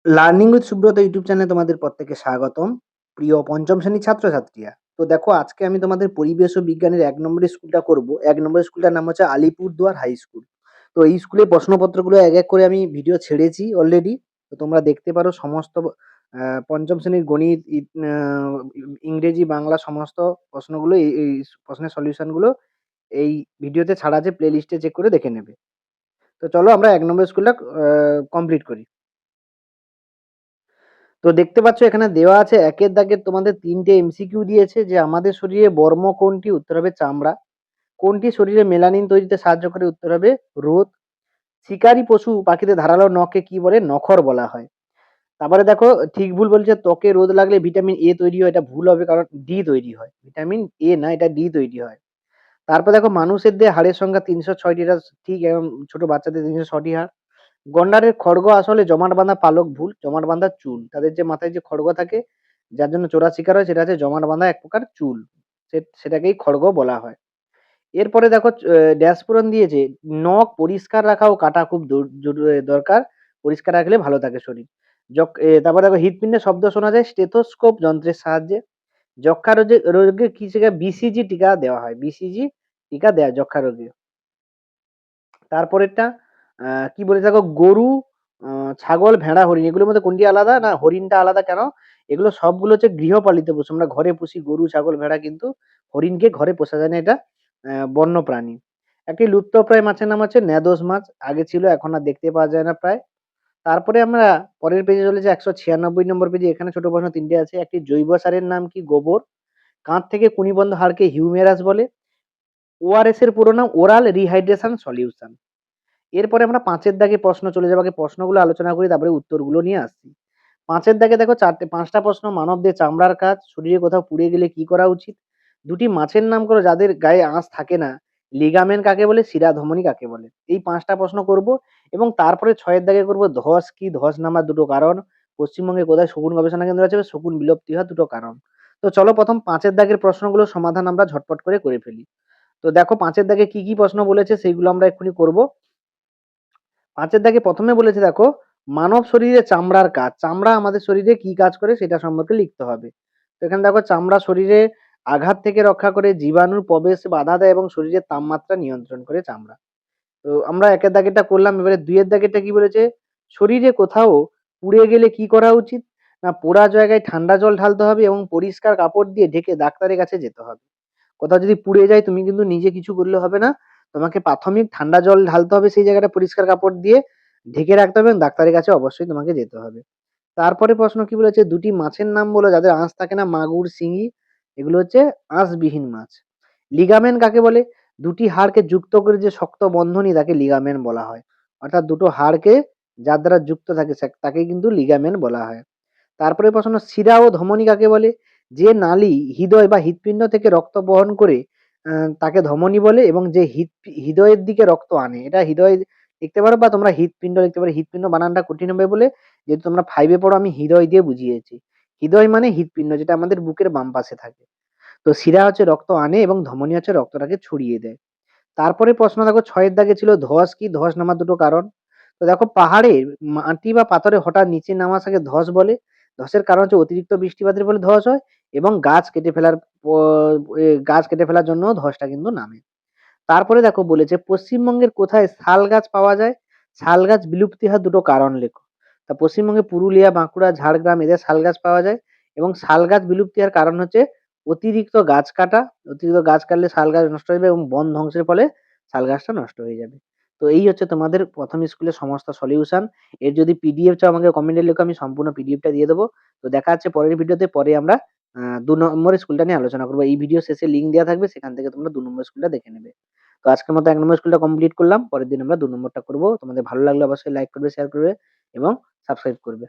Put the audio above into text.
Learning with Subrata YouTube চ্যানেলে তোমাদের প্রত্যেককে স্বাগতম। প্রিয় পঞ্চম শ্রেণীর ছাত্রছাত্রীরা। তো দেখো আজকে আমি তোমাদের পরিবেশ ও বিজ্ঞানের ১ নম্বরের স্কুলটা করব। ১ নম্বরের স্কুলটার নাম হচ্ছে আলিপুরদুয়ার হাই স্কুল। তো এই স্কুলের প্রশ্নপত্রগুলো এক, এক করে আমি ভিডিও ছেড়েছি অলরেডি। তো তোমরা দেখতে পারো সমস্ত পঞ্চম শ্রেণীর গণিত, ইংরেজি, বাংলা সমস্ত প্রশ্নগুলো এই প্রশ্নের সলিউশনগুলো এই ভিডিওতে ছাড়া আছে, প্লেলিস্টে চেক করে দেখে নেবে। তো চলো আমরা ১ নম্বর স্কুলটা কমপ্লিট করি। তো দেখতে পাচ্ছ এখানে দেওয়া আছে একের দাগের তোমাদের ৩ টে এমসিকিউ দিয়েছে যে আমাদের শরীরে বর্ম কোনটি? উত্তর হবে চামড়া। কোনটি শরীরে মেলানিন তৈরিতে সাহায্য করে? উত্তর হবে রোদ। শিকারী পশু পাখিদের ধারালো নখকে কি বলে? নখর বলা হয়। তারপরে দেখো ঠিক ভুল বলছে, ত্বকে রোদ লাগলে ভিটামিন এ তৈরি হয়, এটা ভুল হবে কারণ ডি তৈরি হয়। ভিটামিন এ না, এটা ডি তৈরি হয়। তারপর দেখো মানুষের দেহে হাড়ের সংখ্যা ৩০৬টি, এটা ঠিক এবং ছোট বাচ্চাদের ৩০৬টি হাড়। গন্ডারের খড়গ আসলে জমাট বাঁধা পালক, ভুল। জমাট বাঁধা চুল। তাদের যে মাথায় যে খড়গ থাকে, যার জন্য চোরা শিকার হয়, সেটা হচ্ছে জমাট বাঁধা এক প্রকার চুল। সেটাকেই খড়গ বলা হয়। এরপরে দেখো ড্যাশ পূরণ দিয়েছে, নখ পরিষ্কার রাখা ও কাটা খুব দরকার। পরিষ্কার রাখলে ভালো থাকে শরীর। তারপর দেখো হৃৎপিণ্ডে শব্দ শোনা যায় স্টেথোস্কোপ যন্ত্রের সাহায্যে। যক্ষ্মা রোগে কি বিসিজি টিকা দেওয়া হয়। বিসিজি টিকা দেয়া যক্ষ্মা রোগে। তারপরেরটা কি বলেছে দেখো, গরু, ছাগল, ভেড়া, হরিণ এগুলোর মধ্যে কোনটি আলাদা? না, হরিণটা আলাদা। কেন? এগুলো সবগুলো হচ্ছে গৃহপালিত পশু। আমরা ঘরে পুষি গরু, ছাগল, ভেড়া, কিন্তু হরিণকে ঘরে পোষা যায় না, এটা বন্য প্রাণী। একটি লুপ্তপ্রায় মাছের নাম হচ্ছে নেদোস মাছ। আগে ছিল, এখন আর দেখতে পাওয়া যায় না প্রায়। তারপরে আমরা পরের পেজে চলে যাই, ১৯৬ নম্বর পেজে। এখানে ছোট প্রশ্ন ৩ টে আছে। একটি জৈব সারের নাম কি? গোবর। কাঁধ থেকে কণিবন্ধ হাড়কে হিউমেরাস বলে। ওআরএস এর পুরো নাম ওরাল রিহাইড্রেশন সলিউশন। এরপরে আমরা ৫ এর দাগে প্রশ্ন চলে যাবো। আগে প্রশ্নগুলো আলোচনা করি, তারপরে উত্তরগুলো নিয়ে আসছি। ৫ এর দাগে দেখো ৫টা প্রশ্ন। মানবদেহে চামড়ার কাজ। শরীরে কোথাও পুড়ে গেলে কি করা উচিত? দুটি মাছের নাম করো যাদের গায়ে আঁশ থাকে না। লিগামেন্ট কাকে বলে? শিরা ধমনী কাকে বলে? এই ৫টা প্রশ্ন করব এবং তারপরে ৬ এর দাগে করব ধস কি? ধস নামার দুটো কারণ। পশ্চিমবঙ্গে কোথায় শকুন গবেষণা কেন্দ্র আছে? শকুন বিলুপ্তি হওয়ার দুটো কারণ। তো চলো প্রথম ৫ এর দাগের প্রশ্নগুলো সমাধান আমরা ঝটপট করে ফেলি। তো দেখো ৫ এর দাগে কি, কি প্রশ্ন বলেছে সেইগুলো আমরা এক্ষুনি করব। ৫ এর দাগে ১ম এ বলেছে দেখো, মানব শরীরে চামড়ার কাজ। চামড়া আমাদের শরীরে কি কাজ করে সেটা সম্পর্কে লিখতে হবে। তো এখানে দেখো চামড়া শরীরে আঘাত থেকে রক্ষা করে, জীবাণুর প্রবেশ বাধা দেয় এবং শরীরের তাপমাত্রা নিয়ন্ত্রণ করে চামড়া। তো আমরা ১ এর দাগেরটা করলাম। এবারে ২ এর দাগেরটা কি বলেছে? শরীরে কোথাও পুড়ে গেলে কি করা উচিত? না, পোড়া জায়গায় ঠান্ডা জল ঢালতে হবে এবং পরিষ্কার কাপড় দিয়ে ঢেকে ডাক্তারের কাছে যেতে হবে। কোথাও যদি পুড়ে যায় তুমি কিন্তু নিজে কিছু করলে হবে না। তোমাকে প্রাথমিক ঠান্ডা জল ঢালতে হবে সেই জায়গাটা, পরিষ্কার কাপড় দিয়ে ঢেকে রাখতে হবে এবং ডাক্তারের কাছে অবশ্যই তোমাকে যেতে হবে। তারপরে প্রশ্ন কি বলেছে? ২ টি মাছের নাম বলো যাদের আঁশ থাকে না। মাগুর, শিঙি এগুলো হচ্ছে আঁশবিহীন মাছ। লিগামেন্ট কাকে বলে? ২ টি হাড়কে যুক্ত করে যে শক্ত বন্ধনী তাকে লিগামেন্ট বলা হয়। অর্থাৎ দুটো হাড়কে যার দ্বারা যুক্ত থাকে তাকে কিন্তু লিগামেন্ট বলা হয়। তারপরে প্রশ্ন, শিরা ও ধমনী কাকে বলে? যে নালী হৃদয় বা হৃৎপিণ্ড থেকে রক্ত বহন করে তাকে ধমনী বলে এবং যে হৃদয়ের দিকে রক্ত আনে, এটা হৃদয় লিখতে পারো বা তোমরা হৃৎপিণ্ড লিখতে পারো। হৃৎপিণ্ড বানানটা কঠিন হবে বলে, যেহেতু তোমরা 5 এ পড়ো, আমি হৃদয় দিয়ে বুঝিয়েছি। হৃদয় মানে হৃৎপিণ্ড, যেটা আমাদের বুকের বাম পাশে থাকে। তো শিরা হচ্ছে রক্ত আনে এবং ধমনী হচ্ছে রক্তটাকে ছড়িয়ে দেয়। তারপরে প্রশ্ন দেখো ৬ এর দাগে ছিল ধস কি? ধস নামার দুটো কারণ। তো দেখো পাহাড়ে মাটি বা পাথরে হঠাৎ নিচে নামা আসাকে ধস বলে। ধসের কারণ হচ্ছে অতিরিক্ত বৃষ্টিপাতের ফলে ধস হয় এবং গাছ কেটে ফেলার জন্য ধসটা কিন্তু নামে। তারপরে দেখো বলেছে পশ্চিমবঙ্গের কোথায় শাল গাছ পাওয়া যায়? শাল গাছ বিলুপ্তি হওয়ার দুটো কারণ লেখো। তা পশ্চিমবঙ্গে পুরুলিয়া, বাঁকুড়া, ঝাড়গ্রাম এদের শাল গাছ পাওয়া যায় এবং শাল গাছ বিলুপ্তি হওয়ার কারণ হচ্ছে অতিরিক্ত গাছ কাটা। অতিরিক্ত গাছ কাটলে শাল গাছ নষ্ট হয়ে যাবে এবং বন ধ্বংসের ফলে শাল গাছটা নষ্ট হয়ে যাবে। তো এই হচ্ছে তোমাদের প্রথম স্কুলের সমস্ত সলিউশন। এর যদি পিডিএফ চাও আমাকে কমেন্টে লেখো, আমি সম্পূর্ণ পিডিএফটা দিয়ে দেবো। তো দেখা হচ্ছে পরের ভিডিওতে। পরে আমরা ২ নম্বর স্কুলটা নিয়ে আলোচনা করব। এই ভিডিও শেষে লিঙ্ক দেওয়া থাকবে, সেখান থেকে তোমরা ২ নম্বর স্কুলটা দেখে নেবে। তো আজকের মতো ১ নম্বর স্কুলটা কমপ্লিট করলাম। পরের দিন আমরা ২ নম্বরটা করব। তোমাদের ভালো লাগলে অবশ্যই লাইক করবে, শেয়ার করবে এবং সাবস্ক্রাইব করবে।